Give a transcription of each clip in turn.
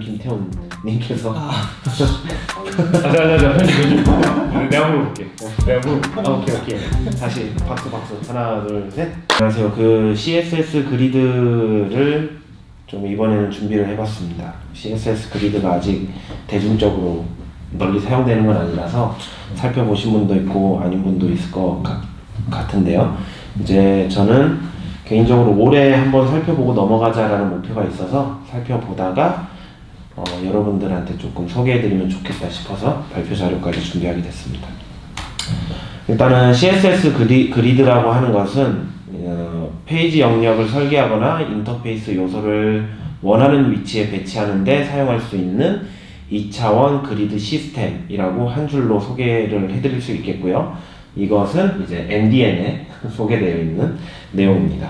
김태훈님께서 자, 편집. 내가 물어볼게. 오케이. 다시 박수 하나 둘 셋. 안녕하세요. 그 CSS 그리드를 좀 이번에는 준비를 해봤습니다. CSS 그리드가 아직 대중적으로 널리 사용되는 건 아니라서 살펴보신 분도 있고 아닌 분도 있을 것 같은데요. 이제 저는 개인적으로 올해 한번 살펴보고 넘어가자라는 목표가 있어서 살펴보다가 여러분들한테 조금 소개해드리면 좋겠다 싶어서 발표 자료까지 준비하게 됐습니다. 일단은 CSS 그리드라고 하는 것은 페이지 영역을 설계하거나 인터페이스 요소를 원하는 위치에 배치하는 데 사용할 수 있는 2차원 그리드 시스템이라고 한 줄로 소개를 해드릴 수 있겠고요. 이것은 이제 MDN에 소개되어 있는 내용입니다.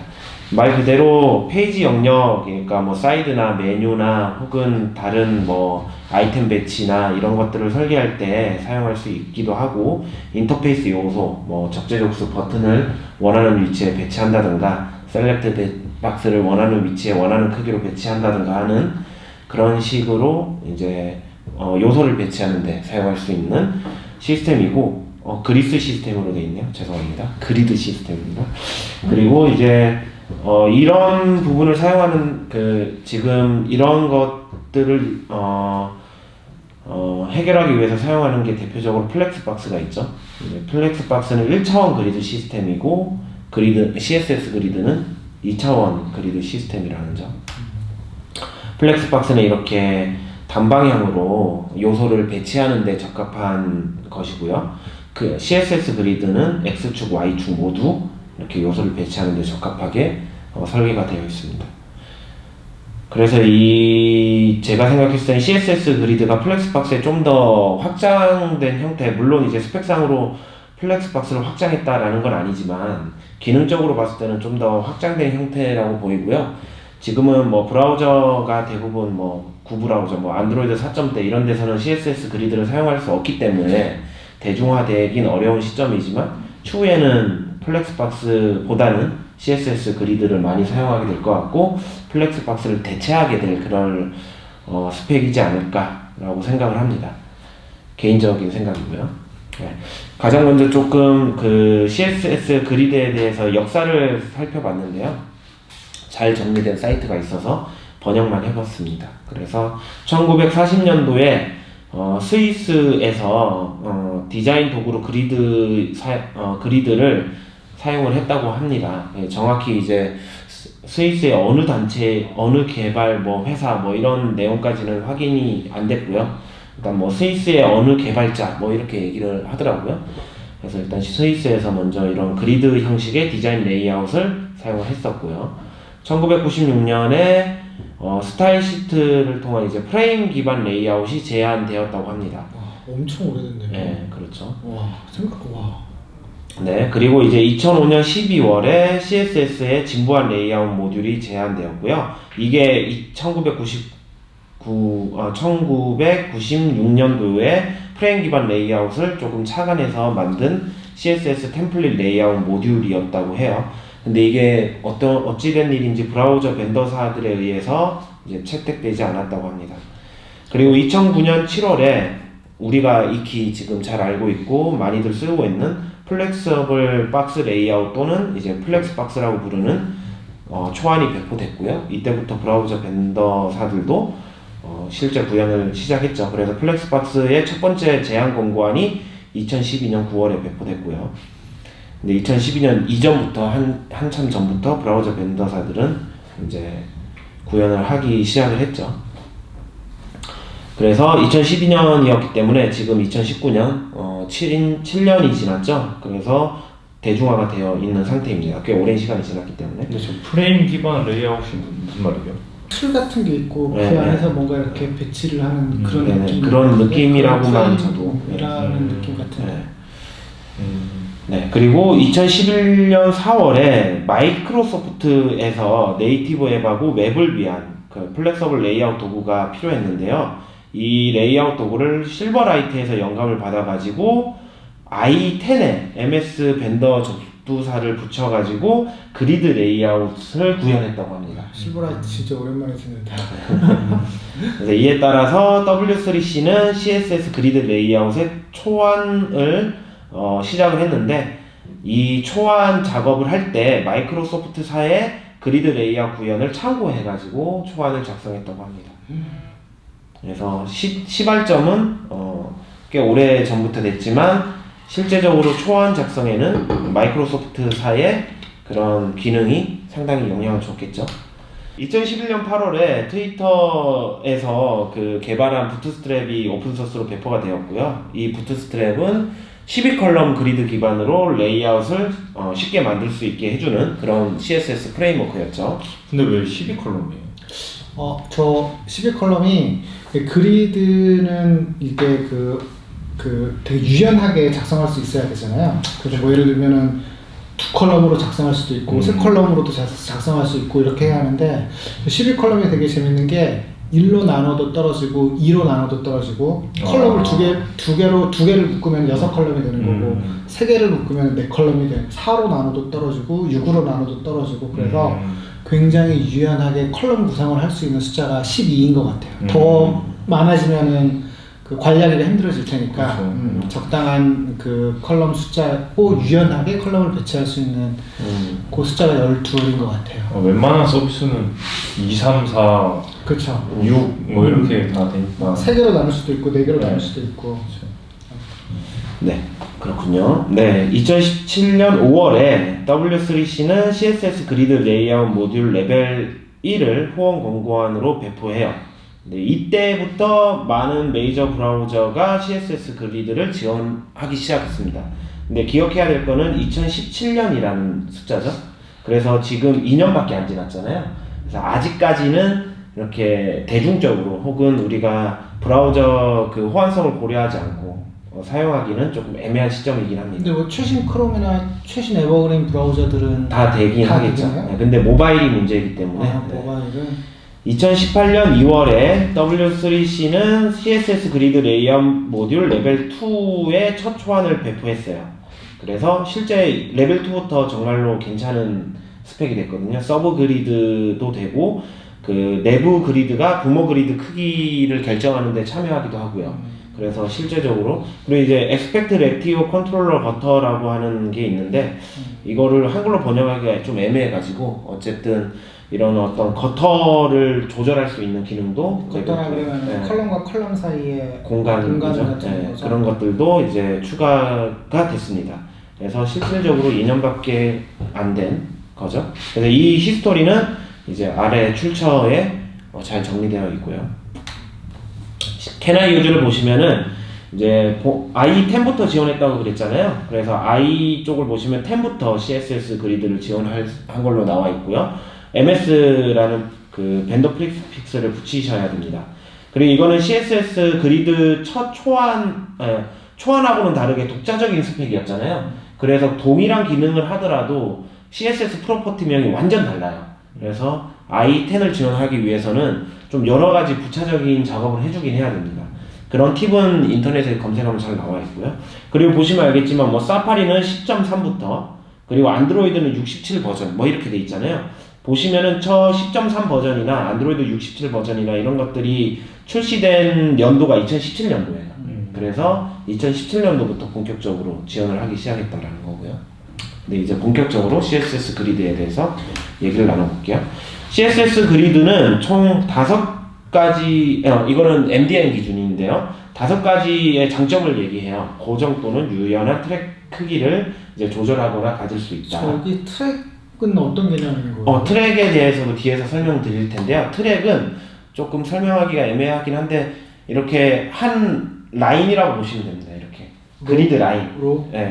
말 그대로 페이지 영역, 그러니까 뭐 사이드나 메뉴나 혹은 다른 뭐 아이템 배치나 이런 것들을 설계할 때 사용할 수 있기도 하고, 인터페이스 요소, 뭐 적재적소 버튼을 원하는 위치에 배치한다든가 셀렉트 박스를 원하는 위치에 원하는 크기로 배치한다든가 하는 그런 식으로 이제 요소를 배치하는 데 사용할 수 있는 시스템이고, 그리스 시스템으로 되어 있네요. 죄송합니다. 그리드 시스템입니다. 그리고 이제 이런 부분을 사용하는 지금 이런 것들을 해결하기 위해서 사용하는 게 대표적으로 플렉스박스가 있죠. 플렉스박스는 1차원 그리드 시스템이고 CSS 그리드는 2차원 그리드 시스템이라는 점. 플렉스박스는 이렇게 단방향으로 요소를 배치하는 데 적합한 것이고요. 그 CSS 그리드는 X축, Y축 모두 이렇게 요소를 배치하는 데 적합하게 설계가 되어 있습니다. 그래서 제가 생각했을 때는 CSS 그리드가 플렉스박스에 좀 더 확장된 형태, 물론 이제 스펙상으로 플렉스박스를 확장했다라는 건 아니지만 기능적으로 봤을 때는 좀 더 확장된 형태라고 보이고요. 지금은 뭐 브라우저가 대부분 뭐 구브라우저, 뭐 안드로이드 4.0 이런 데서는 CSS 그리드를 사용할 수 없기 때문에 대중화되긴 어려운 시점이지만 추후에는 플렉스박스보다는 CSS 그리드를 많이 사용하게 될 것 같고, 플렉스박스를 대체하게 될 그런 스펙이지 않을까라고 생각을 합니다. 개인적인 생각이고요. 네. 가장 먼저 조금 그 CSS 그리드에 대해서 역사를 살펴봤는데요. 잘 정리된 사이트가 있어서 번역만 해봤습니다. 그래서 1940년도에 스위스에서 디자인 도구로 그리드를 사용을 했다고 합니다. 정확히 이제 스위스의 어느 단체, 어느 개발 뭐 회사 뭐 이런 내용까지는 확인이 안 됐고요. 일단 뭐 스위스의 어느 개발자 뭐 이렇게 얘기를 하더라고요. 그래서 일단 스위스에서 먼저 이런 그리드 형식의 디자인 레이아웃을 사용을 했었고요. 1996년에 스타일 시트를 통한 이제 프레임 기반 레이아웃이 제안되었다고 합니다. 와, 엄청 오래됐네요. 네, 그렇죠. 와. 네, 그리고 이제 2005년 12월에 CSS의 진부한 레이아웃 모듈이 제안되었고요. 이게 1996년도에 프레임 기반 레이아웃을 조금 착안해서 만든 CSS 템플릿 레이아웃 모듈이었다고 해요. 근데 이게 어찌된 일인지 브라우저 벤더사들에 의해서 이제 채택되지 않았다고 합니다. 그리고 2009년 7월에 우리가 익히 지금 잘 알고 있고 많이들 쓰고 있는 플렉서블 박스 레이아웃 또는 이제 플렉스 박스라고 부르는 초안이 배포됐고요. 이때부터 브라우저 벤더사들도 실제 구현을 시작했죠. 그래서 플렉스 박스의 첫 번째 제안 공고안이 2012년 9월에 배포됐고요. 근데 2012년 이전부터 한참 전부터 브라우저 벤더사들은 이제 구현을 하기 시작을 했죠. 그래서 2012년이었기 때문에 지금 2019년 7년이 지났죠. 그래서 대중화가 되어 있는 상태입니다. 꽤 오랜 시간이 지났기 때문에. 근데 저 프레임 기반 레이아웃이 무슨 말이에요? 틀 같은 게 있고 그 안에서 뭔가 이렇게 배치를 하는 그런 느낌. 그런 느낌이라고만 저도. 이라는 느낌 같은데. 네, 그리고 2011년 4월에 마이크로소프트에서 네이티브 앱하고 웹을 위한 그 플렉서블 레이아웃 도구가 필요했는데요. 이 레이아웃 도구를 실버라이트에서 영감을 받아가지고 i10에 MS 벤더 붓두사를 붙여가지고 그리드 레이아웃을 구현했다고 합니다. 실버라이트 진짜 오랜만에 듣는다. 그래서 이에 따라서 W3C는 CSS 그리드 레이아웃의 초안을 시작을 했는데, 이 초안 작업을 할 때 마이크로소프트사의 그리드 레이아웃 구현을 참고해가지고 초안을 작성했다고 합니다. 그래서 시발점은 꽤 오래 전부터 됐지만 실제적으로 초안 작성에는 마이크로소프트사의 그런 기능이 상당히 영향을 줬겠죠. 2011년 8월에 트위터에서 그 개발한 부트스트랩이 오픈소스로 배포가 되었고요. 이 부트스트랩은 12컬럼 그리드 기반으로 레이아웃을 쉽게 만들 수 있게 해주는 그런 CSS 프레임워크였죠. 근데 왜 12컬럼이에요? 저 12컬럼이 그리드는 이게 되게 유연하게 작성할 수 있어야 되잖아요. 그래서 뭐 예를 들면은 2컬럼으로 작성할 수도 있고 3컬럼으로도 작성할 수 있고 이렇게 해야 하는데, 12컬럼이 되게 재밌는 게 1로 나눠도 떨어지고 2로 나눠도 떨어지고, 컬럼을 두 개를 묶으면 6컬럼이 되는 거고 3개를 묶으면 4컬럼이 되고, 4로 나눠도 떨어지고 6으로 나눠도 떨어지고, 그래서 굉장히 유연하게 컬럼 구성을 할 수 있는 숫자가 12인 것 같아요. 더 많아지면은 그 관리하기가 힘들어질 테니까 적당한 그 컬럼 숫자고 유연하게 컬럼을 배치할 수 있는 그 숫자가 12인 것 같아요. 웬만한 서비스는 2, 3, 4, 그렇죠. 6 뭐 이렇게 다 되니까 3개로 나눌 수도 있고 4개로 나눌 수도 있고. 네, 그렇군요. 네, 2017년 5월에 W3C는 CSS 그리드 레이아웃 모듈 레벨 1을 호응 권고안으로 배포해요. 네, 이때부터 많은 메이저 브라우저가 CSS 그리드를 지원하기 시작했습니다. 근데 기억해야 될 거는 2017년이라는 숫자죠. 그래서 지금 2년밖에 안 지났잖아요. 그래서 아직까지는 이렇게 대중적으로 혹은 우리가 브라우저 그 호환성을 고려하지 않고 사용하기는 조금 애매한 시점이긴 합니다. 근데 뭐 최신 크롬이나 최신 에버그린 브라우저들은 다 되긴 하겠죠. 네, 근데 모바일이 문제이기 때문에. 모바일은 2018년 2월에 W3C는 CSS 그리드 레이아웃 모듈 레벨 2의 첫 초안을 배포했어요. 그래서 실제 레벨 2부터 정말로 괜찮은 스펙이 됐거든요. 서브 그리드도 되고, 그 내부 그리드가 부모 그리드 크기를 결정하는 데 참여하기도 하고요. 그래서 실제적으로, 그리고 이제 엑스펙트 레티오 컨트롤러 버터라고 하는 게 있는데, 이거를 한글로 번역하기가 좀 애매해가지고 어쨌든 이런 어떤 거터를 조절할 수 있는 기능도, 거터라고 하면 네, 컬럼과 컬럼 사이에 공간 같은 네, 거죠. 그런 것들도 이제 추가가 됐습니다. 그래서 실질적으로 2년밖에 안 된 거죠. 그래서 이 히스토리는 이제 아래 출처에 잘 정리되어 있고요. 캐나 유즈를 보시면은 이제 i10부터 지원했다고 그랬잖아요. 그래서 i 쪽을 보시면 10부터 CSS 그리드를 지원한 걸로 나와 있고요. MS라는 그 벤더 프리픽스를 붙이셔야 됩니다. 그리고 이거는 CSS 그리드 첫 초안하고는 다르게 독자적인 스펙이었잖아요. 그래서 동일한 기능을 하더라도 CSS 프로퍼티명이 완전 달라요. 그래서 i10을 지원하기 위해서는 좀 여러 가지 부차적인 작업을 해주긴 해야 됩니다. 그런 팁은 인터넷에 검색하면 잘 나와 있고요. 그리고 보시면 알겠지만 뭐 사파리는 10.3부터, 그리고 안드로이드는 67 버전 뭐 이렇게 돼 있잖아요. 보시면은 저 10.3 버전이나 안드로이드 67 버전이나 이런 것들이 출시된 연도가 2017년도예요. 그래서 2017년도부터 본격적으로 지원을 하기 시작했다라는 거고요. 네, 이제 본격적으로 CSS 그리드에 대해서 얘기를 나눠볼게요. CSS 그리드는 총 5가지, 이거는 MDN 기준인데요. 5가지의 장점을 얘기해요. 고정 또는 유연한 트랙 크기를 이제 조절하거나 가질 수 있다. 저기 트랙은 어떤 개념인 거예요? 트랙에 대해서도 뒤에서 설명드릴 텐데요. 트랙은 조금 설명하기가 애매하긴 한데, 이렇게 한 라인이라고 보시면 됩니다. 이렇게 그리드 라인.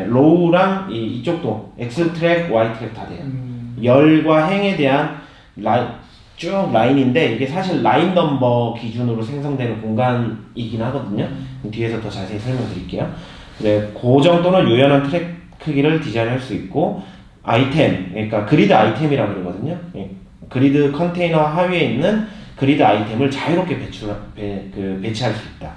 로우랑 이쪽도 X 트랙, Y 트랙 다 돼요. 열과 행에 대한 쭉 라인인데, 이게 사실 라인 넘버 기준으로 생성되는 공간이긴 하거든요. 뒤에서 더 자세히 설명드릴게요. 네, 고정 또는 유연한 트랙 크기를 디자인할 수 있고, 아이템, 그러니까 그리드 아이템이라고 그러거든요. 그리드 컨테이너 하위에 있는 그리드 아이템을 자유롭게 배치할 수 있다.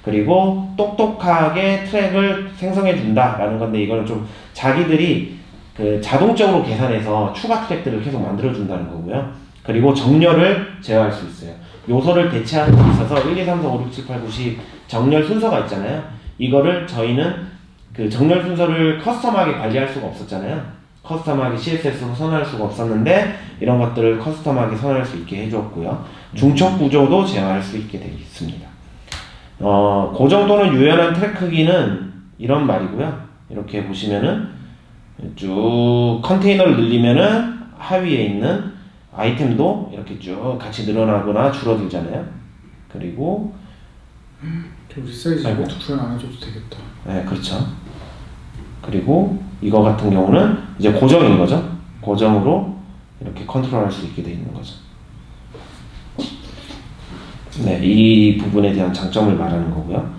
그리고 똑똑하게 트랙을 생성해 준다라는 건데, 이거는 좀 자기들이 그 자동적으로 계산해서 추가 트랙들을 계속 만들어준다는 거고요. 그리고 정렬을 제어할 수 있어요. 요소를 배치하는 데 있어서 1, 2, 3, 4, 5, 6, 7, 8, 9, 10 정렬 순서가 있잖아요. 이거를 저희는 그 정렬 순서를 커스텀하게 관리할 수가 없었잖아요. 커스텀하게 CSS로 선언할 수가 없었는데 이런 것들을 커스텀하게 선언할 수 있게 해주었고요. 중첩 구조도 제어할 수 있게 되어 있습니다. 고정 또는 유연한 트랙 크기는 이런 말이고요. 이렇게 보시면은 쭉 컨테이너를 늘리면은 하위에 있는 아이템도 이렇게 쭉 같이 늘어나거나 줄어들잖아요. 그리고 우리 사이즈 아이고. 구현 안 해줘도 되겠다. 네, 그렇죠. 그리고 이거 같은 경우는 이제 고정인 거죠. 고정으로 이렇게 컨트롤할 수 있게 되어 있는 거죠. 네, 이 부분에 대한 장점을 말하는 거고요.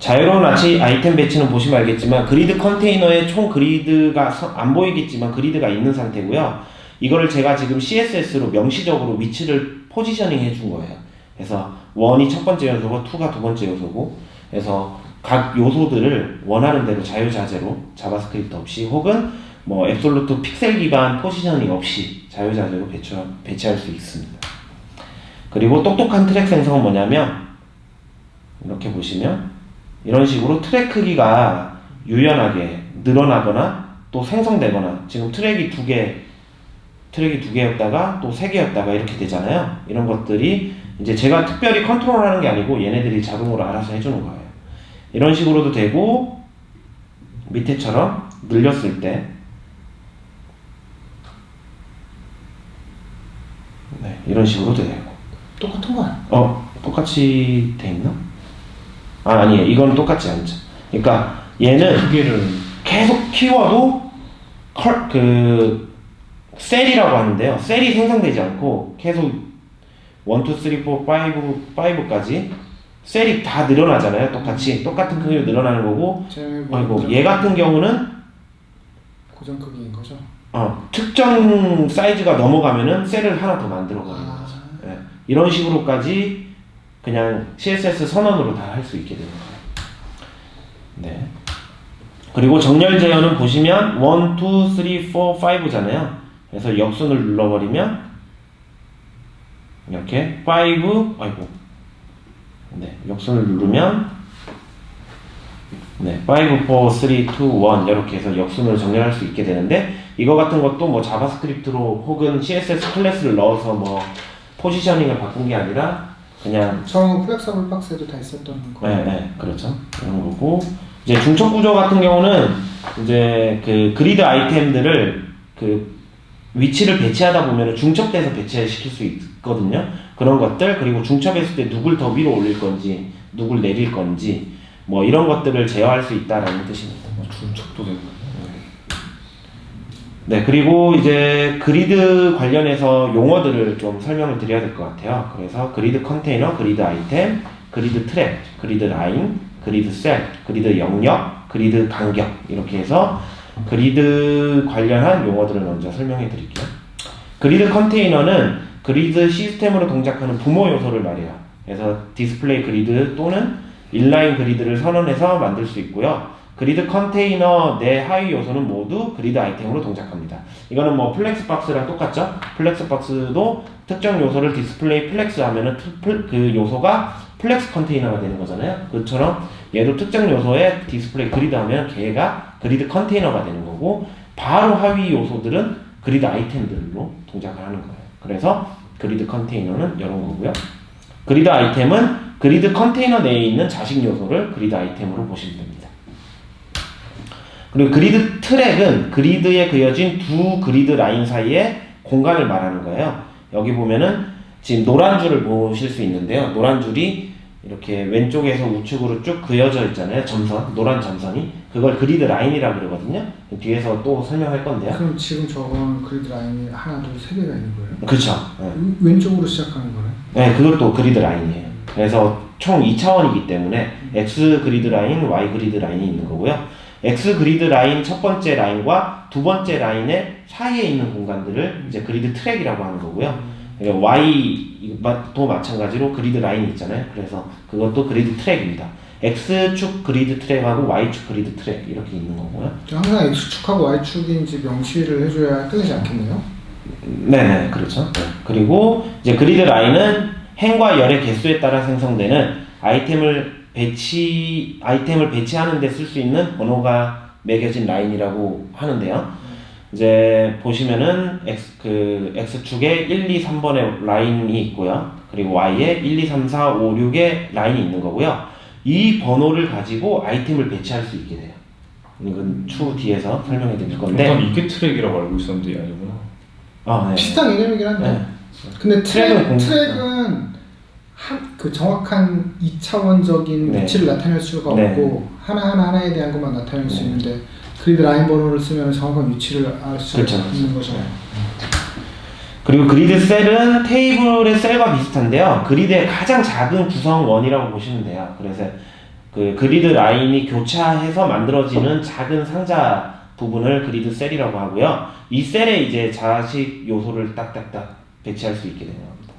자유로운 아이템 배치는 보시면 알겠지만 그리드 컨테이너에 총 그리드가 안 보이겠지만 그리드가 있는 상태고요. 이거를 제가 지금 CSS로 명시적으로 위치를 포지셔닝 해준 거예요. 그래서 1이 첫 번째 요소고 2가 두 번째 요소고, 그래서 각 요소들을 원하는 대로 자유자재로 자바스크립트 없이 혹은 뭐 앱솔루트 픽셀 기반 포지셔닝 없이 자유자재로 배치할 수 있습니다. 그리고 똑똑한 트랙 생성은 뭐냐면 이렇게 보시면 이런 식으로 트랙 크기가 유연하게 늘어나거나 또 생성되거나, 지금 트랙이 두 개였다가 또 세 개였다가 이렇게 되잖아요. 이런 것들이 이제 제가 특별히 컨트롤하는 게 아니고 얘네들이 자동으로 알아서 해주는 거예요. 이런 식으로도 되고, 밑에처럼 늘렸을 때 네, 이런 식으로도 되고. 똑같은 거 아니야? 똑같이 돼 있나? 아니에요. 이건 똑같지 않죠. 그러니까 얘는 두 개를 계속 키워도 셀이라고 하는데요. 셀이 생성되지 않고 계속 1, 2, 3, 4, 5까지 셀이 다 늘어나잖아요. 똑같은 크기로 늘어나는 거고, 얘 같은 경우는 고정 크기인 거죠? 특정 사이즈가 넘어가면은 셀을 하나 더 만들어 버리는 거죠. 네. 이런 식으로까지 그냥 CSS 선언으로 다 할 수 있게 되는 거예요. 네. 그리고 정렬 제어는 보시면 1, 2, 3, 4, 5잖아요. 그래서 역순을 눌러버리면 이렇게 5, 역순을 누르면 5, 4, 3, 2, 1 이렇게 해서 역순으로 정렬할 수 있게 되는데, 이거 같은 것도 뭐 자바스크립트로 혹은 CSS 클래스를 넣어서 뭐 포지셔닝을 바꾼 게 아니라 그냥 저런 플렉서블 박스에도 다 있었던 거. 네, 그렇죠. 이런 거고, 이제 중첩 구조 같은 경우는 이제 그 그리드 아이템들을 그 위치를 배치하다 보면 중첩돼서 배치시킬 수 있거든요. 그런 것들, 그리고 중첩했을 때 누굴 더 위로 올릴 건지, 누굴 내릴 건지, 뭐 이런 것들을 제어할 수 있다라는 뜻입니다. 중첩도 되고. 네, 그리고 이제 그리드 관련해서 용어들을 좀 설명을 드려야 될 것 같아요. 그래서 그리드 컨테이너, 그리드 아이템, 그리드 트랙, 그리드 라인, 그리드 셀, 그리드 영역, 그리드 간격, 이렇게 해서 그리드 관련한 용어들을 먼저 설명해 드릴게요. 그리드 컨테이너는 그리드 시스템으로 동작하는 부모 요소를 말해요. 그래서 디스플레이 그리드 또는 인라인 그리드를 선언해서 만들 수 있고요. 그리드 컨테이너 내 하위 요소는 모두 그리드 아이템으로 동작합니다. 이거는 뭐 플렉스박스랑 똑같죠? 플렉스박스도 특정 요소를 디스플레이 플렉스 하면은 그 요소가 플렉스 컨테이너가 되는 거잖아요. 그처럼 얘도 특정 요소에 디스플레이 그리드 하면 걔가 그리드 컨테이너가 되는 거고, 바로 하위 요소들은 그리드 아이템들로 동작을 하는 거예요. 그래서 그리드 컨테이너는 이런 거고요. 그리드 아이템은 그리드 컨테이너 내에 있는 자식 요소를 그리드 아이템으로 보시면 됩니다. 그리고 그리드 트랙은 그리드에 그려진 두 그리드 라인 사이의 공간을 말하는 거예요. 여기 보면은 지금 노란 줄을 보실 수 있는데요. 노란 줄이 이렇게 왼쪽에서 우측으로 쭉 그려져 있잖아요. 점선, 노란 점선이. 그걸 그리드 라인이라고 그러거든요. 뒤에서 또 설명할 건데요. 그럼 지금 저건 그리드 라인이 하나, 둘, 세 개가 있는 거예요? 그렇죠. 네. 왼쪽으로 시작하는 거네? 네, 그것도 그리드 라인이에요. 그래서 총 2차원이기 때문에 X 그리드 라인, Y 그리드 라인이 있는 거고요. X 그리드 라인 첫 번째 라인과 두 번째 라인의 사이에 있는 공간들을 이제 그리드 트랙이라고 하는 거고요. Y도 마찬가지로 그리드 라인이 있잖아요. 그래서 그것도 그리드 트랙입니다. X축 그리드 트랙하고 Y축 그리드 트랙 이렇게 있는 거고요. 항상 X축하고 Y축인지 명시를 해줘야 끌리지 않겠네요. 네네, 그렇죠. 네. 그리고 이제 그리드 라인은 행과 열의 개수에 따라 생성되는 아이템을 배치하는 데 쓸 수 있는 번호가 매겨진 라인이라고 하는데요. 이제 보시면은 X축에 1, 2, 3번의 라인이 있고요. 그리고 Y에 1, 2, 3, 4, 5, 6의 라인이 있는 거고요. 이 번호를 가지고 아이템을 배치할 수 있게 돼요. 이건 추후 뒤에서 설명해 드릴 건데. 일단 이게 트랙이라고 알고 있었는데 아니구나. 네. 비슷한 개념이긴 한데. 네. 근데 트랙은 트랙은 그 정확한 2차원적인 네. 위치를 나타낼 수가 네. 없고 하나에 대한 것만 나타낼 수 있는데 그리드 라인 번호를 쓰면 정확한 위치를 알 수 그렇죠. 있는 거죠. 그리고 그리드 셀은 테이블의 셀과 비슷한데요. 그리드의 가장 작은 구성원이라고 보시면 돼요. 그래서 그 그리드 라인이 교차해서 만들어지는 작은 상자 부분을 그리드 셀이라고 하고요. 이 셀에 이제 자식 요소를 딱딱딱 배치할 수 있게 되는 겁니다.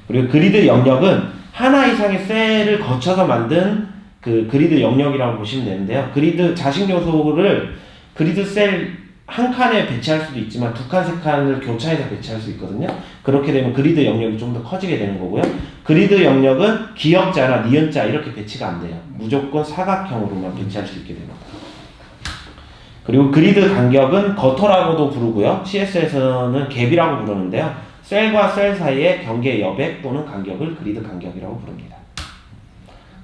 그리고 그리드 영역은 하나 이상의 셀을 거쳐서 만든 그 그리드 영역이라고 보시면 되는데요. 그리드 자식 요소를 그리드 셀 한 칸에 배치할 수도 있지만 두 칸, 세 칸을 교차해서 배치할 수 있거든요. 그렇게 되면 그리드 영역이 좀 더 커지게 되는 거고요. 그리드 영역은 기역자나 니은자 이렇게 배치가 안 돼요. 무조건 사각형으로만 배치할 수 있게 됩니다. 그리고 그리드 간격은 거터라고도 부르고요. CSS에서는 갭이라고 부르는데요. 셀과 셀 사이의 경계 여백 또는 간격을 그리드 간격이라고 부릅니다.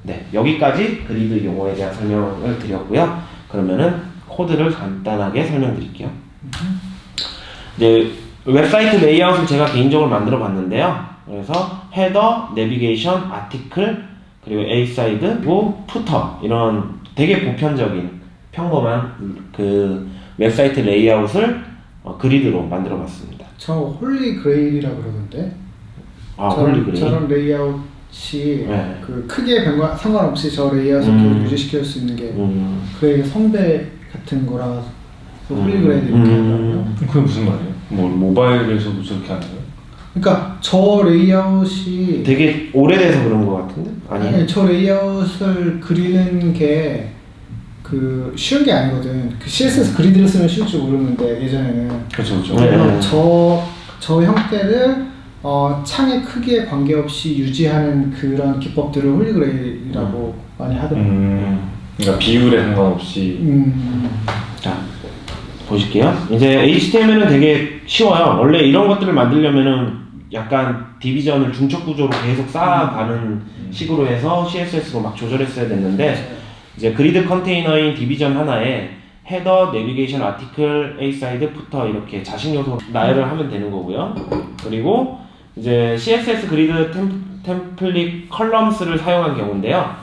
네, 여기까지 그리드 용어에 대한 설명을 드렸고요. 그러면은 코드를 간단하게 설명드릴게요. 이제 웹사이트 레이아웃을 제가 개인적으로 만들어 봤는데요. 그래서 헤더, 내비게이션, 아티클, 그리고 A사이드, 그리고 푸터 이런 되게 보편적인 평범한 그 웹사이트 레이아웃을 그리드로 만들어 봤습니다. 저 홀리 그레일이라고 그러던데. 홀리 그레일. 저런 레이아웃이 네. 그 크기에 상관없이 저 레이아웃을 계속 유지시킬 수 있는 게 그레일 성배 같은 거라 홀리 그레일 이렇게 하더라고요. 그게 무슨 말이에요? 뭐 모바일에서도 저렇게 하는 거예요? 그러니까 저 레이아웃이 되게 오래돼서 그런 것 같은데? 아니 저 레이아웃을 그리는 게 그 쉬운 게 아니거든. 그 CSS 그리드를 쓰면 쉬울 줄 모르는데 예전에는. 그렇죠. 그래서 저 형태를 창의 크기에 관계없이 유지하는 그런 기법들을 홀리그레이라고 많이 하더라고요. 그러니까 비율에 상관없이. 자, 보실게요. 이제 HTML은 되게 쉬워요. 원래 이런 것들을 만들려면은 약간 디비전을 중첩 구조로 계속 쌓아가는 식으로 해서 CSS로 막 조절했어야 됐는데 이제 그리드 컨테이너인 디비전 하나에 헤더, 내비게이션, 아티클, A사이드, 푸터 이렇게 자식 요소 나열을 하면 되는 거고요. 그리고 이제 CSS 그리드 템플릿 컬럼스를 사용한 경우인데요.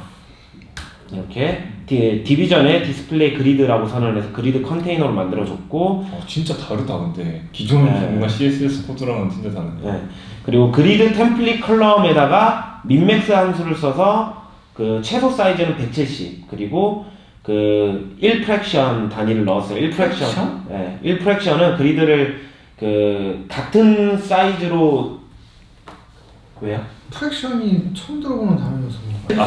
이렇게 디비전에 디스플레이 그리드라고 선언해서 그리드 컨테이너를 만들어줬고 진짜 다르다 근데 기존 뭔가 CSS 코드랑은 진짜 다른데. 네. 그리고 그리드 템플릿 컬럼에다가 민맥스 함수를 써서 그 최소 사이즈는 170 그리고 그 1프랙션 단위를 넣었어요. 1프랙션? 네. 1프랙션은 그리드를 그 같은 사이즈로 왜요? 프랙션이 처음 들어보는 단어여서.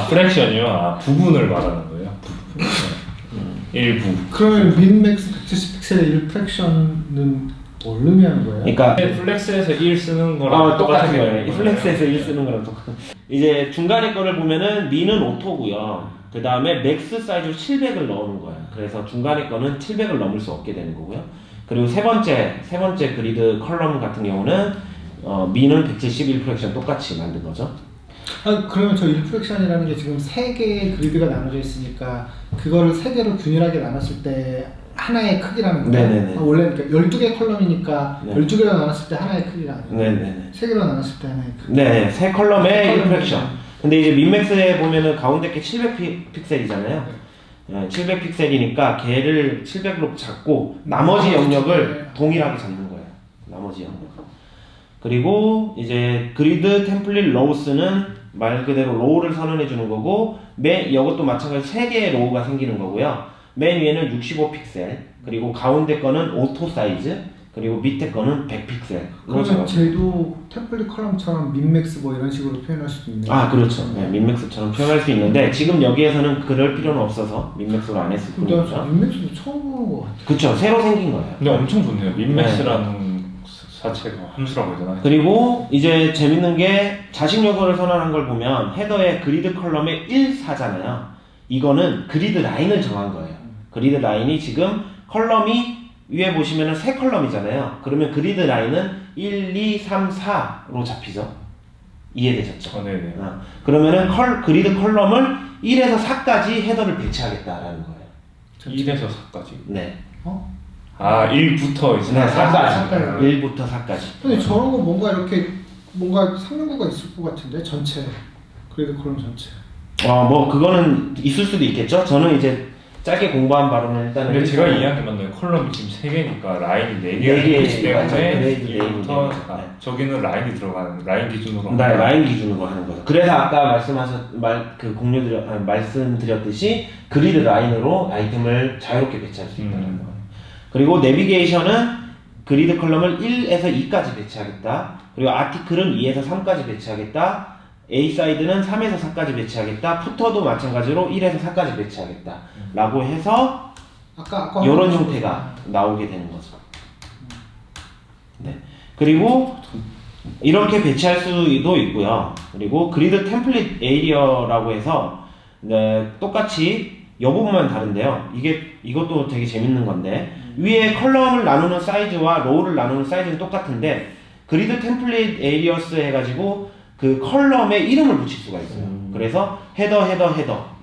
프랙션이요? 부분을 말하는 거예요? 부분. 일부. 그러면 민맥스 170픽셀의 1프랙션은 뭘 의미하는 거예요? 그러니까 플렉스에서 1 쓰는 거랑 똑같은 거예요. 이 플렉스에서 1 쓰는 거랑 똑같은. 이제 중간에 거를 보면은 민은 오토고요. 그 다음에 맥스 사이즈로 700을 넣는 거예요. 그래서 중간에 거는 700을 넘을 수 없게 되는 거고요. 그리고 세 번째 그리드 컬럼 같은 경우는 민은 171 프랙션 똑같이 만든 거죠. 그러면 저 1프랙션이라는 게 지금 3개의 그리드가 나눠져 있으니까 그거를 3개로 균일하게 나눴을 때 하나의 크기라는 거예요? 네네네. 원래 그러니까 12개 컬럼이니까 네. 12개로 나눴을 때 하나의 크기가 아니에요? 네네네. 3개로 나눴을 때 하나의 크기. 네, 세 컬럼에 1 프랙션. 근데 이제 민맥스에 보면은 가운데 게 700픽셀이잖아요. 700픽셀이니까 걔를 700으로 잡고 나머지 영역을 동일하게 잡는 거예요. 나머지 영역. 그리고 이제 그리드 템플릿 로우스는 말 그대로 로우를 선언해 주는 거고 이것도 마찬가지로 3개의 로우가 생기는 거고요. 맨 위에는 65픽셀 그리고 가운데 거는 오토 사이즈 그리고 밑에 거는 100픽셀. 그러면 쟤도 템플릿 컬럼처럼 민맥스 뭐 이런 식으로 표현할 수도 있네요. 아 그렇죠. 네, 민맥스처럼 표현할 수 있는데 지금 여기에서는 그럴 필요는 없어서 민맥스로 안 했을 근데 뿐이죠. 민맥스도 처음 보는 것 같아. 그렇죠. 새로 생긴 거예요. 근데 엄청 좋네요. 민맥스라는 자체가 함수라고 해야 되나? 그리고 이제 재밌는 게 자식 요소를 선언한 걸 보면 헤더에 그리드 컬럼에 1, 4잖아요. 이거는 그리드 라인을 정한 거예요. 그리드 라인이 지금 컬럼이 위에 보시면은 세 컬럼이잖아요. 그러면 그리드 라인은 1, 2, 3, 4로 잡히죠. 이해되셨죠? 네네. 그러면은 그리드 컬럼을 1에서 4까지 헤더를 배치하겠다라는 거예요. 1에서 4까지. 네. 어? 아 1부터 이제 네, 4까지. 1부터 4까지. 근데 저런 거 뭔가 이렇게 뭔가 상용구가 있을 것 같은데 전체 그리드 컬럼 전체. 뭐 그거는 있을 수도 있겠죠. 저는 이제 짧게 공부한 바로는 일단은. 근데 제가 이해한 게 맞나요? 컬럼이 지금 3개니까 라인이 4개가 개, 있기 맞아요. 때문에 그레이드 1부터 네임이 아, 저기는 라인이 들어가는 라인 기준으로 네, 라인 기준으로 하는 거죠. 그래서 아까 말씀드렸듯이 그리드 라인으로 아이템을 자유롭게 배치할 수 있다는 거예요. 그리고 내비게이션은 그리드 컬럼을 1에서 2까지 배치하겠다. 그리고 아티클은 2에서 3까지 배치하겠다. A 사이드는 3에서 4까지 배치하겠다. 푸터도 마찬가지로 1에서 4까지 배치하겠다. 라고 해서 아까 이런 형태가 나오게 되는 거죠. 네. 그리고 이렇게 배치할 수도 있고요. 그리고 그리드 템플릿 에이리어라고 해서 똑같이 이 부분만 다른데요. 이것도 되게 재밌는 건데 위에 컬럼을 나누는 사이즈와 로우를 나누는 사이즈는 똑같은데 그리드 템플릿 에이리어스 해가지고 그 컬럼에 이름을 붙일 수가 있어요. 그래서 헤더,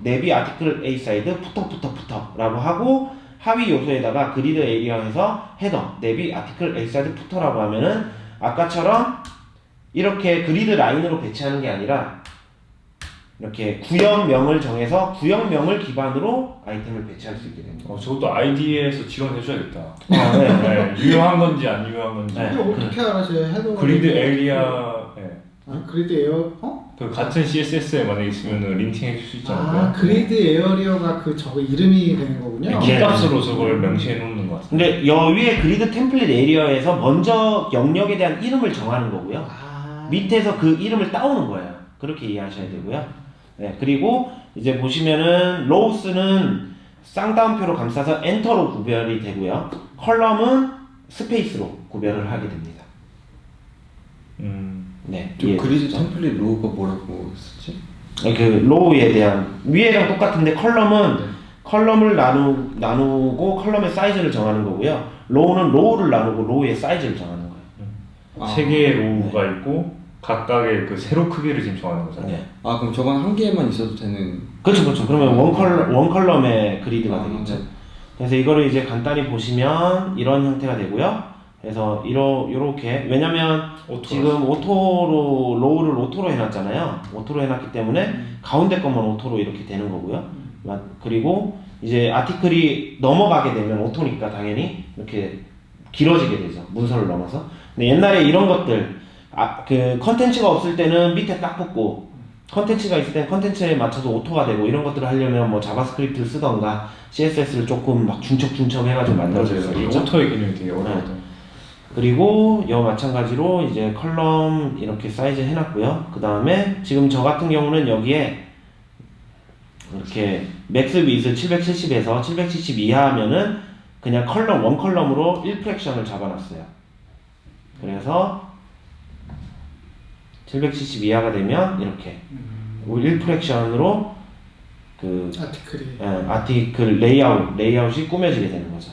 내비 아티클 A 사이드, 푸터라고 하고 하위 요소에다가 그리드 에이리어에서 헤더, 내비 아티클 A 사이드, 푸터라고 하면은 아까처럼 이렇게 그리드 라인으로 배치하는 게 아니라 이렇게 구역명을 정해서 구역명을 기반으로 아이템을 배치할 수 있게 됩니다. 저것도 ID에서 지원해줘야겠다. 네. 네, 유효한 건지 안 유효한 건지. 네. 이거 어떻게 알아? 제 헤더 그리드 에리아 그리드 에어 그 같은 CSS에 만약에 있으면 린팅 해줄 수 있잖아요. 그리드 에어리어가 그 저거 이름이 되는 거군요. 키값으로 저걸 명시해 놓는 것 같아요. 근데 여 위에 그리드 템플릿 에리어에서 먼저 영역에 대한 이름을 정하는 거고요. 밑에서 그 이름을 따오는 거예요. 그렇게 이해하셔야 되고요. 네, 그리고 이제 보시면은 로우스는 쌍따옴표로 감싸서 엔터로 구별이 되고요. 컬럼은 스페이스로 구별을 하게 됩니다. 네. 저 그리드 템플릿 로우가 뭐라고 썼지? 그 로우에 대한 위에랑 똑같은데 컬럼을 나누고 컬럼의 사이즈를 정하는 거고요. 로우는 로우를 나누고 로우의 사이즈를 정하는 거예요. 3개의 로우가 있고 각각의 그 세로 크기를 지금 정하는 거잖아요. 네. 그럼 저건 한 개만 있어도 되는. 그렇죠. 그러면 원 컬럼의 그리드가 되겠죠. 네. 그래서 이거를 이제 간단히 보시면 이런 형태가 되고요. 그래서 요렇게 왜냐면 지금 오토로 로우를 오토로 해놨잖아요. 오토로 해놨기 때문에 가운데 것만 오토로 이렇게 되는 거고요. 그리고 이제 아티클이 넘어가게 되면 오토니까 당연히 이렇게 길어지게 되죠. 문서를 넘어서. 근데 옛날에 이런 것들 그 컨텐츠가 없을 때는 밑에 딱 붙고 컨텐츠가 있을 때는 컨텐츠에 맞춰서 오토가 되고 이런 것들을 하려면 뭐 자바스크립트를 쓰던가 CSS를 조금 막 중첩 해가지고 만들어줘야 이 되겠죠. 오토의 개념이 되게 어려워요. 그리고 여 마찬가지로 이제 컬럼 이렇게 사이즈 해놨고요. 그 다음에 지금 저 같은 경우는 여기에 이렇게 맥스 위즈 770에서 770 이하면은 그냥 원 컬럼으로 1프랙션을 잡아놨어요. 그래서 770 이하가 되면 이렇게 1프랙션으로 그 아티클 레이아웃이 꾸며지게 되는 거죠.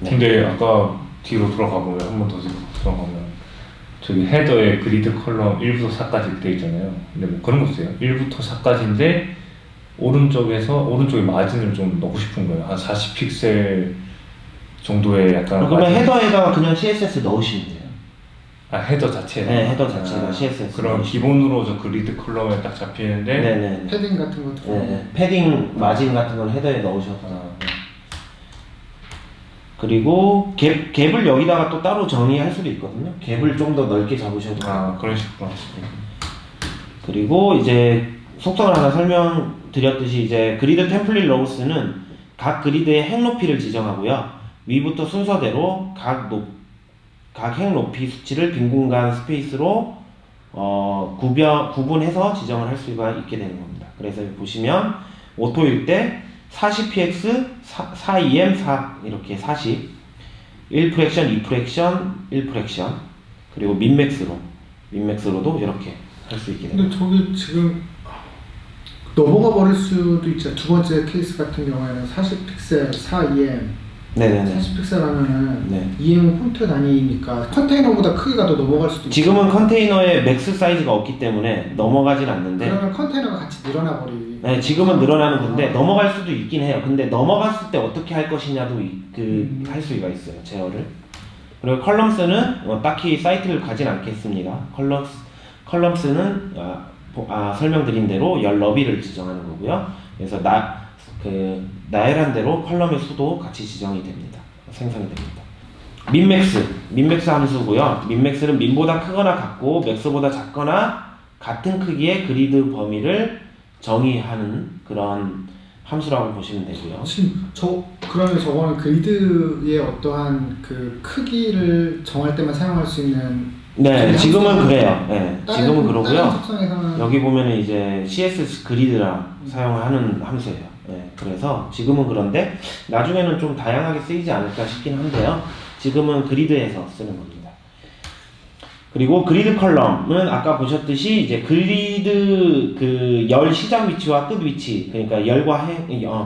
네. 근데 아까 뒤로 돌아가보면 한 번 더 뒤로 돌아가면 저기 헤더에 그리드 컬럼 1부터 4까지 돼 있잖아요. 근데 뭐 그런 거 있어요. 1부터 4까지인데 오른쪽에 마진을 좀 넣고 싶은 거예요. 한 40픽셀 정도의 약간. 그러면 헤더에다가 그냥 CSS 넣으시면 돼요. 헤더 자체에. 네, 헤더 자체가 CSS. 그럼 기본으로 저 그리드 컬럼에 딱 잡히는데. 네네. 패딩 같은 것도. 네, 패딩 마진 같은 걸 헤더에 넣으셔서. 그리고 갭을 여기다가 또 따로 정의할 수도 있거든요. 갭을 좀 더 넓게 잡으셔도 돼요. 그런 식으로. 그리고 이제 속성을 하나 설명드렸듯이 이제 그리드 템플릿 로우스는 각 그리드의 핵 높이를 지정하고요. 위부터 순서대로 각 핵 높이 수치를 빈 공간 스페이스로 구분해서 지정을 할 수가 있게 되는 겁니다. 그래서 보시면 오토일 때 40px, 4em, 4 이렇게 40, 1프랙션, 2프랙션, 1프랙션, 그리고 민맥스로도 이렇게 할 수 있게 됩니다. 근데 저기 지금 넘어가 버릴 수도 있죠. 두 번째 케이스 같은 경우에는 40픽셀 4EM 네네네. 40픽셀 하면은 네. EM 폰트 단위니까 컨테이너보다 크기가 더 넘어갈 수도 있죠. 지금은 컨테이너에 맥스 사이즈가 없기 때문에 넘어가진 않는데 그러면 컨테이너가 같이 늘어나 버리. 네, 지금은 늘어나는 건데 넘어갈 수도 있긴 해요. 근데 넘어갔을 때 어떻게 할 것이냐도 할 수가 있어요. 제어를. 그리고 컬럼스는 딱히 사이트를 가진 않겠습니다. 컬럼스는 설명드린 대로 열 너비를 지정하는 거고요. 그래서 나열한 대로 컬럼의 수도 같이 지정이 됩니다. 생성이 됩니다. 민맥스 함수고요. 민맥스는 민보다 크거나 같고 맥스보다 작거나 같은 크기의 그리드 범위를 정의하는 그런 함수라고 보시면 되고요. 지금 그러면 저거는 그리드의 어떠한 그 크기를 정할 때만 사용할 수 있는. 네, 지금은 그래요. 네, 지금은 다른 그러고요. 속성에서는 여기 보면은 이제 CSS 그리드랑 사용하는 함수예요. 네, 그래서 지금은 그런데 나중에는 좀 다양하게 쓰이지 않을까 싶긴 한데요. 지금은 그리드에서 쓰는 겁니다. 그리고 그리드 컬럼은 아까 보셨듯이 이제 그리드 그 열 시작 위치와 끝 위치, 그러니까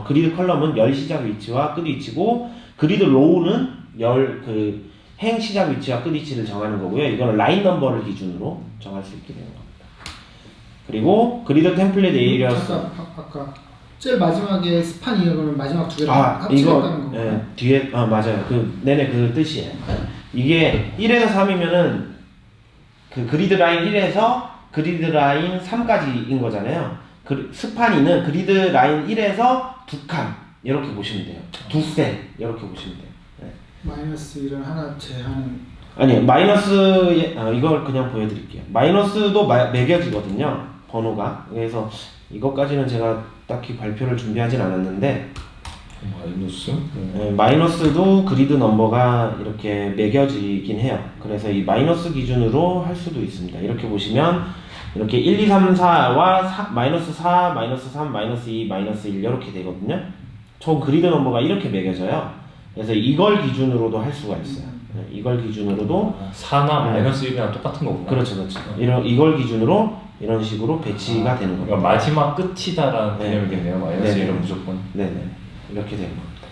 그리드 컬럼은 열 시작 위치와 끝 위치고, 그리드 로우는 행 시작 위치와 끝 위치를 정하는 거고요. 이거는 라인 넘버를 기준으로 정할 수 있게 되는 겁니다. 그리고 그리드 템플릿 에이리어스. 아까 제일 마지막에 스판 이거는 마지막 두 개를 이거 합치겠다는 거고. 뒤에 맞아요. 그 뜻이에요. 이게 1에서 3이면은 그 그리드 라인 1에서 그리드 라인 3까지인 거잖아요. 스판이는 그리드 라인 1에서 두 칸 이렇게 보시면 돼요. 두 셀 이렇게 보시면 돼요. 네. 마이너스 1을 하나 제하는. 아니 마이너스 이걸 그냥 보여드릴게요. 마이너스도 매겨지거든요. 번호가. 그래서 이것까지는 제가 딱히 발표를 준비하진 않았는데 마이너스? 마이너스도 그리드 넘버가 이렇게 매겨지긴 해요. 그래서 이 마이너스 기준으로 할 수도 있습니다. 이렇게 보시면 이렇게 1, 2, 3, 4와 마이너스 4, 마이너스 3, 마이너스 2, 마이너스 1 이렇게 되거든요. 총 그리드 넘버가 이렇게 매겨져요. 그래서 이걸 기준으로도 할 수가 있어요. 이걸 기준으로도 4나 마이너스 1이랑 똑같은 거구나. 그렇죠. 이걸 기준으로 이런 식으로 배치가 되는 겁니다. 그러니까 마지막 끝이다라는 네. 개념이겠네요. 마이너스 네네. 1은 무조건. 네네. 이렇게 되는 겁니다.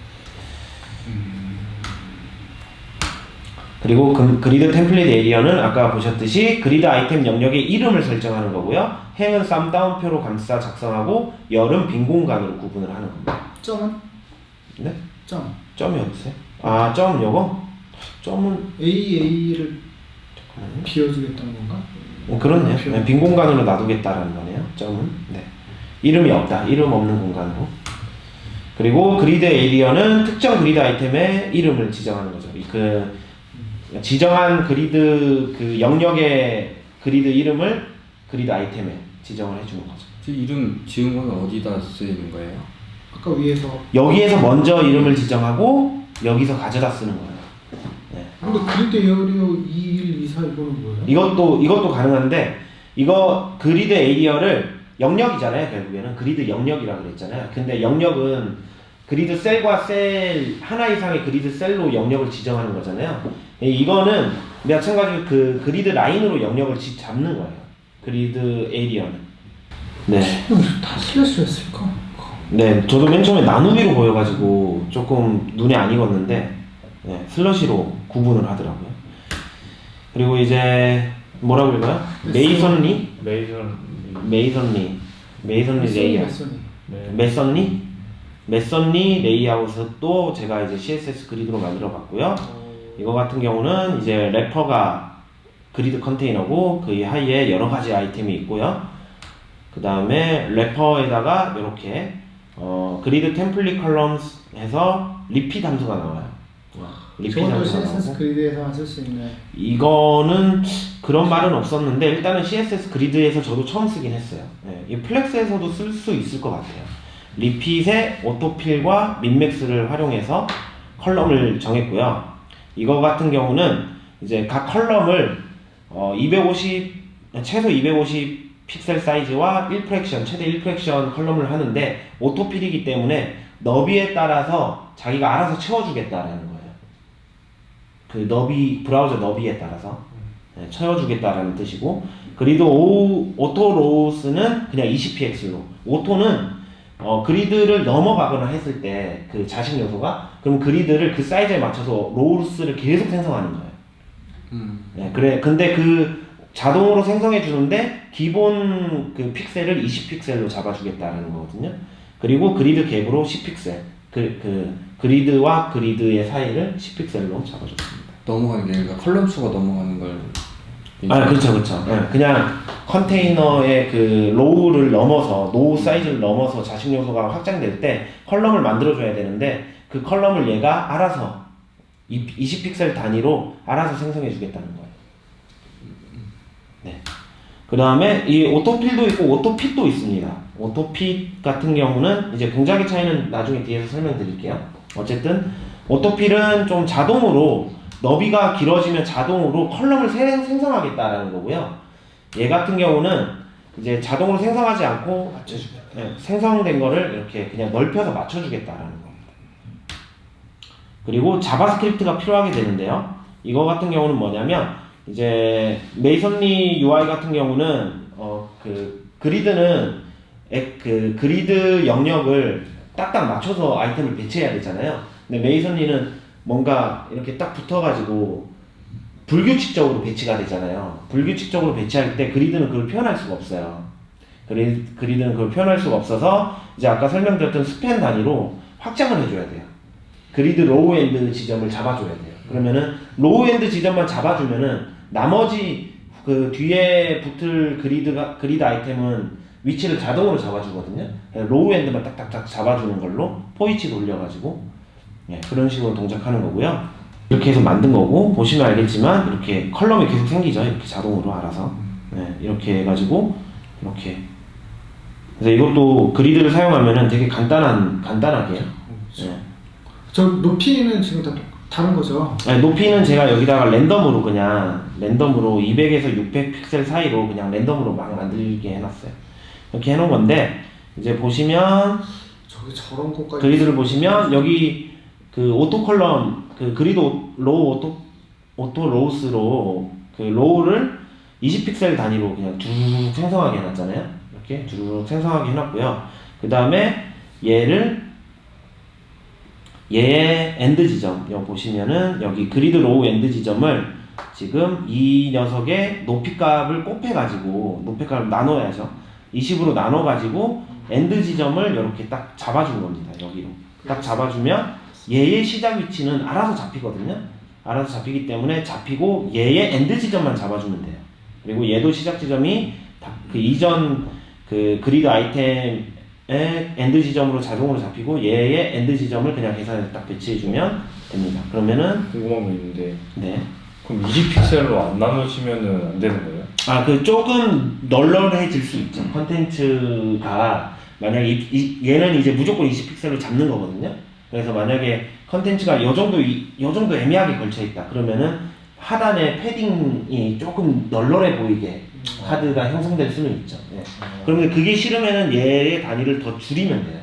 그리고 그리드 템플릿 에리어는 아까 보셨듯이 그리드 아이템 영역의 이름을 설정하는 거고요. 행은 쌈 다운표로 감싸 작성하고 열은 빈 공간으로 구분을 하는 겁니다. 점은? 네? 점이 어디세요? 점 요거? 점은 AA를 비워주겠다는 건가? 그렇네요. 네, 빈 공간으로 놔두겠다라는 거네요. 점은. 네. 이름이 없다. 이름 없는 공간으로. 그리고 그리드 에리어는 특정 그리드 아이템의 이름을 지정하는 거죠. 지정한 그리드 그 영역의 그리드 이름을 그리드 아이템에 지정을 해주는 거죠. 이름 지은 건 어디다 쓰이는 거예요? 아까 위에서. 여기에서 먼저 이름을 지정하고 여기서 가져다 쓰는 거예요. 네. 근데 그리드 에어리어 21, 24 이거는 뭐예요? 이것도 가능한데 이거 그리드 에리어를 영역이잖아요. 결국에는 그리드 영역이라고 그랬잖아요. 근데 영역은 그리드 셀과 셀 하나 이상의 그리드 셀로 영역을 지정하는 거잖아요. 이거는 마찬가지로 그 그리드 라인으로 영역을 잡는 거예요. 그리드 에리어는. 네. 다 슬래시였을까? 네, 저도 맨 처음에 나누비로 보여가지고 조금 눈에 안 익었는데 슬러시로 구분을 하더라고요. 그리고 이제 뭐라고 읽어요? 메이선리 레이아웃. 메선리 레이아웃도 제가 이제 CSS 그리드로 만들어봤고요. 이거 같은 경우는 이제 래퍼가 그리드 컨테이너고 그 하위에 여러 가지 아이템이 있고요. 그 다음에 래퍼에다가 이렇게 그리드 템플릿 컬럼스 해서 리핏 함수가 나와요. 리핏 저것도 함수가 CSS 나오고. 그리드에서만 쓸 수 있는. 이거는 그런 말은 없었는데 일단은 CSS 그리드에서 저도 처음 쓰긴 했어요. 이 플렉스에서도 쓸 수 있을 것 같아요. 리핏의 오토필과 민맥스를 활용해서 컬럼을 정했고요. 이거 같은 경우는 이제 각 컬럼을 최소 250 픽셀 사이즈와 1프랙션, 최대 1프랙션 컬럼을 하는데 오토필이기 때문에 너비에 따라서 자기가 알아서 채워주겠다라는 거예요. 그 너비, 브라우저 너비에 따라서 채워주겠다라는 뜻이고, 그리드 오토 로우스는 그냥 20px로, 오토는 그리드를 넘어가거나 했을 때 그 자식 요소가, 그럼 그리드를 그 사이즈에 맞춰서 로우스를 계속 생성하는 거예요. 네, 그래. 근데 그 자동으로 생성해 주는데 기본 그 픽셀을 20픽셀로 잡아주겠다는 거거든요. 그리고 그리드 갭으로 10픽셀, 그리드와 그리드의 사이를 10픽셀로 잡아줬습니다. 넘어가는 게 그러니까 컬럼 수가 넘어가는 걸. 그렇죠. 네, 그냥 컨테이너의 그 로우를 넘어서, 로우 사이즈를 넘어서 자식 요소가 확장될 때 컬럼을 만들어줘야 되는데, 그 컬럼을 얘가 알아서 20픽셀 단위로 알아서 생성해 주겠다는 거예요. 네. 그 다음에 이 오토필도 있고 오토핏도 있습니다. 오토핏 같은 경우는 이제 동작의 차이는 나중에 뒤에서 설명드릴게요. 어쨌든 오토필은 좀 자동으로, 너비가 길어지면 자동으로 컬럼을 생성하겠다라는 거고요. 얘 같은 경우는 이제 자동으로 생성하지 않고 생성된 거를 이렇게 그냥 넓혀서 맞춰주겠다라는 겁니다. 그리고 자바스크립트가 필요하게 되는데요. 이거 같은 경우는 뭐냐면, 이제 메이선리 UI 같은 경우는 그리드는 그 그리드 영역을 딱딱 맞춰서 아이템을 배치해야 되잖아요. 근데 메이선리는 뭔가 이렇게 딱 붙어가지고 불규칙적으로 배치가 되잖아요. 불규칙적으로 배치할 때 그리드는 그걸 표현할 수가 없어요. 그리드는 그걸 표현할 수가 없어서 이제 아까 설명드렸던 스팬 단위로 확장을 해줘야 돼요. 그리드 로우 엔드 지점을 잡아줘야 돼요. 그러면은 로우 엔드 지점만 잡아주면은 나머지 그 뒤에 붙을 그리드 아이템은 위치를 자동으로 잡아주거든요. 로우 엔드만 딱딱딱 잡아주는 걸로 포이치 돌려가지고 그런 식으로 동작하는 거고요. 이렇게 해서 만든 거고, 보시면 알겠지만 이렇게 컬럼이 계속 생기죠. 이렇게 자동으로 알아서 이렇게 해가지고 이렇게. 그래서 이것도 그리드를 사용하면은 되게 간단하게. 저 높이는 지금 다 다른 거죠? 높이는 제가 여기다가 랜덤으로 200에서 600 픽셀 사이로 그냥 랜덤으로 막 만들게 해놨어요. 이렇게 해놓은 건데, 이제 보시면 저기 저런 것까지 그리드를 보시면 여기 그 오토 컬럼, 그 그리드 로우 오토 로우스로 그 로우를 20픽셀 단위로 그냥 쭉 생성하게 해놨잖아요. 이렇게 쭉 생성하게 해놨고요. 그 다음에 얘의 엔드 지점, 여기 보시면은 여기 그리드 로우 엔드 지점을 지금 이 녀석의 높이 값을 곱해가지고, 높이 값을 나눠야죠. 20으로 나눠가지고 엔드 지점을 이렇게 딱 잡아준 겁니다. 여기로 딱 잡아주면 얘의 시작 위치는 알아서 잡히거든요. 알아서 잡히기 때문에 잡히고, 얘의 엔드 지점만 잡아주면 돼요. 그리고 얘도 시작 지점이 그 이전 그 그리드 아이템의 엔드 지점으로 자동으로 잡히고, 얘의 엔드 지점을 그냥 계산해서 딱 배치해주면 됩니다. 그러면은 궁금한 게 있는데, 네. 그럼 20픽셀로 안 나누시면은 안 되는 거예요? 그 조금 널널해질 수 있죠. 컨텐츠가 만약에 얘는 이제 무조건 20픽셀로 잡는 거거든요. 그래서 만약에 컨텐츠가 요 정도 애매하게 걸쳐 있다. 그러면은 하단에 패딩이 조금 널널해 보이게 카드가 형성될 수는 있죠. 그러면 그게 싫으면은 얘의 단위를 더 줄이면 돼요.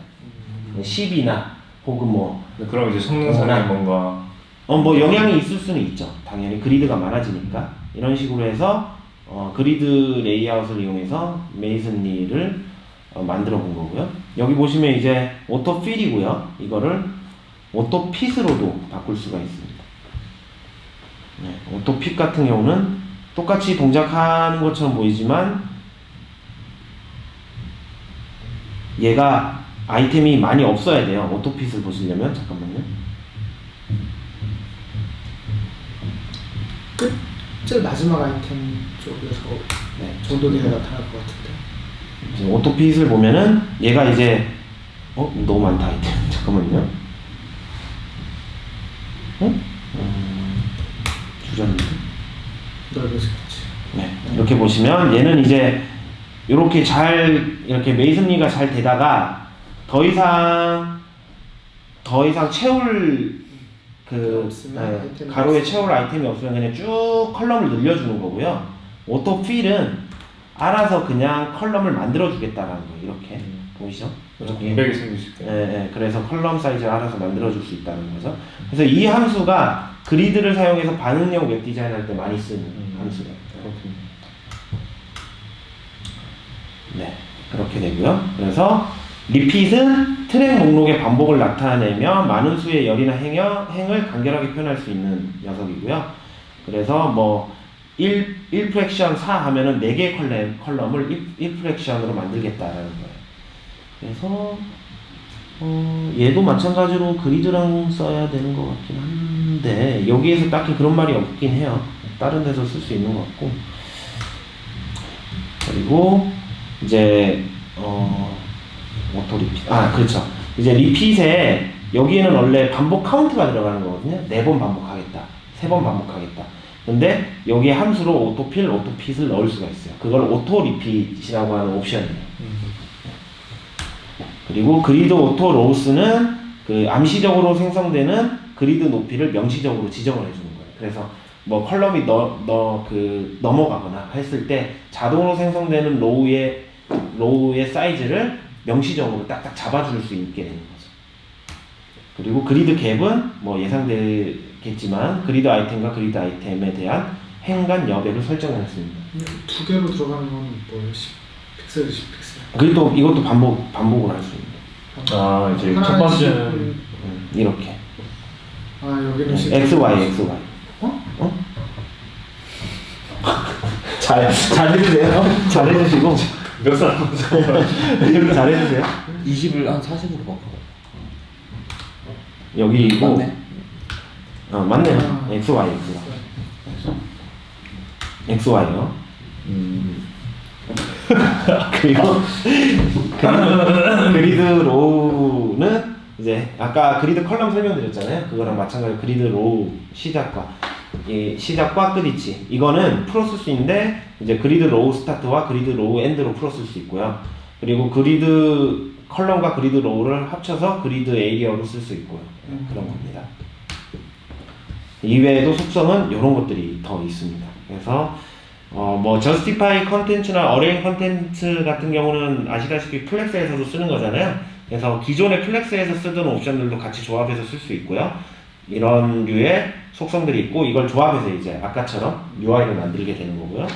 10이나 혹은 뭐. 그럼 이제 성능상에 뭔가 뭐 영향이 있을 수는 있죠. 당연히 그리드가 많아지니까. 이런 식으로 해서 그리드 레이아웃을 이용해서 메이슨리를 만들어 본 거고요. 여기 보시면 이제 오토필이고요. 이거를 오토핏으로도 바꿀 수가 있습니다. 오토핏 같은 경우는 똑같이 동작하는 것처럼 보이지만 얘가 아이템이 많이 없어야 돼요. 오토핏을 보시려면. 잠깐만요. 제일 마지막 아이템 쪽에서 정도 내가 나타날 것 같은데. 이제 오토핏을 보면은 얘가 이제 너무 많다 아이템. 잠깐만요. 줄였는데. 넓어지겠지. 이렇게 보시면 얘는 이제 이렇게 메이슨리가 잘 되다가 더 이상 채울 없으면 아이템이 가로에 없으면. 채울 아이템이 없으면 그냥 쭉 컬럼을 늘려주는 거고요. 오토필은 알아서 그냥 컬럼을 만들어 주겠다라는 거예요. 이렇게 보이시죠? 그래서 공백이 생길 수 있게. 그래서 컬럼 사이즈를 알아서 만들어 줄 수 있다는 거죠. 그래서 이 함수가 그리드를 사용해서 반응형 웹 디자인 할 때 많이 쓰는 함수예요. 그렇군요. 네, 그렇게 되고요. 그래서 리핏은 트랙 목록의 반복을 나타내며 많은 수의 열이나 행을 간결하게 표현할 수 있는 녀석이고요. 그래서 뭐 1프랙션 4 하면은 4개의 컬럼을 1프랙션으로 만들겠다라는 거예요. 그래서 얘도 마찬가지로 그리드랑 써야 되는 것 같긴 한데 여기에서 딱히 그런 말이 없긴 해요. 다른 데서 쓸 수 있는 것 같고. 그리고 이제 오토 리핏. 그렇죠. 이제 리핏에 여기에는 원래 반복 카운트가 들어가는 거거든요. 4번 반복하겠다, 3번 반복하겠다. 근데 여기에 함수로 오토필, 오토핏을 넣을 수가 있어요. 그걸 오토 리핏이라고 하는 옵션이에요. 그리고 그리드 오토 로우스는 그 암시적으로 생성되는 그리드 높이를 명시적으로 지정을 해주는 거예요. 그래서 뭐 컬럼이 넘어가거나 했을 때 자동으로 생성되는 로우의 사이즈를 명시적으로 딱딱 잡아줄 수 있게 되는 거죠. 그리고 그리드 갭은 뭐 예상되겠지만 그리드 아이템과 그리드 아이템에 대한 행 간 여백을 설정했습니다. 2개로 들어가는 건 뭐예요? 10픽셀, 10픽셀. 그리고 이것도 반복을 할 수 있는 거예요. 이제 첫 번째는 이렇게 여기는 XY. 잘 해주세요. 잘 해주시고 몇 살 먼저 잘 해주세요. 20을 한 40으로 바꿔. 여기고 맞네. 맞네요. XY요. 그리고 그리드 로우는 이제 아까 그리드 컬럼 설명드렸잖아요. 그거랑 마찬가지로 그리드 로우 시작과 끝이지. 이거는 풀어 쓸 수 있는데 이제 그리드 로우 스타트와 그리드 로우 엔드로 풀어 쓸 수 있고요. 그리고 그리드 컬럼과 그리드 로우를 합쳐서 그리드 에리어로 쓸 수 있고요. 그런 겁니다. 이외에도 속성은 이런 것들이 더 있습니다. 그래서 뭐 justify 컨텐츠나 array 컨텐츠 같은 경우는 아시다시피 플렉스에서도 쓰는 거잖아요. 그래서 기존의 플렉스에서 쓰던 옵션들도 같이 조합해서 쓸 수 있고요. 이런 류의 속성들이 있고 이걸 조합해서 이제 아까처럼 UI를 만들게 되는 거고요.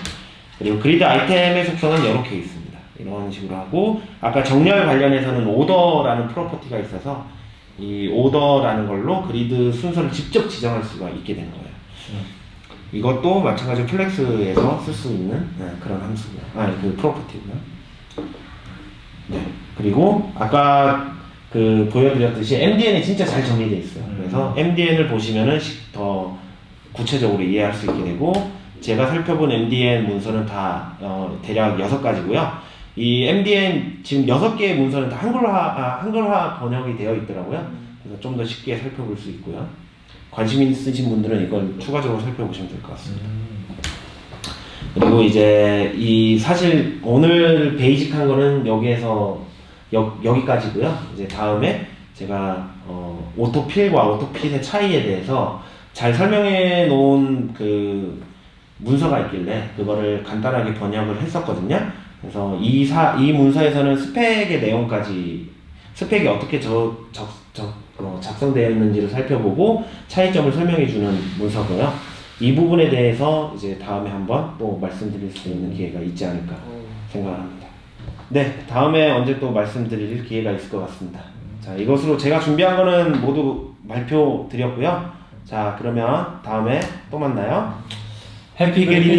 그리고 그리드 아이템의 속성은 이렇게 있습니다. 이런 식으로 하고 아까 정렬 관련해서는 오더라는 프로퍼티가 있어서 이 오더라는 걸로 그리드 순서를 직접 지정할 수가 있게 되는 거예요. 이것도 마찬가지로 플렉스에서 쓸 수 있는 그런 함수고요. 그 프로퍼티고요. 네. 그리고 아까 보여드렸듯이 MDN이 진짜 잘 정리되어 있어요. 그래서 MDN을 보시면은 더 구체적으로 이해할 수 있게 되고 제가 살펴본 MDN 문서는 다 대략 6가지고요. 이 MDN 지금 6개의 문서는 다 한글화 번역이 되어 있더라고요. 그래서 좀 더 쉽게 살펴볼 수 있고요. 관심 있으신 분들은 이걸 추가적으로 살펴보시면 될 것 같습니다. 그리고 이제 사실 오늘 베이직한 거는 여기까지고요. 이제 다음에 제가 오토필과 오토핏의 차이에 대해서 잘 설명해 놓은 그 문서가 있길래 그거를 간단하게 번역을 했었거든요. 그래서 이 문서에서는 스펙의 내용까지 스펙이 어떻게 작성되어 있는지를 살펴보고 차이점을 설명해 주는 문서고요. 이 부분에 대해서 이제 다음에 한번 또 말씀드릴 수 있는 기회가 있지 않을까 생각합니다. 네, 다음에 언제 또 말씀드릴 기회가 있을 것 같습니다. 자, 이것으로 제가 준비한 거는 모두 발표 드렸고요. 자, 그러면 다음에 또 만나요. 해피 그리딩!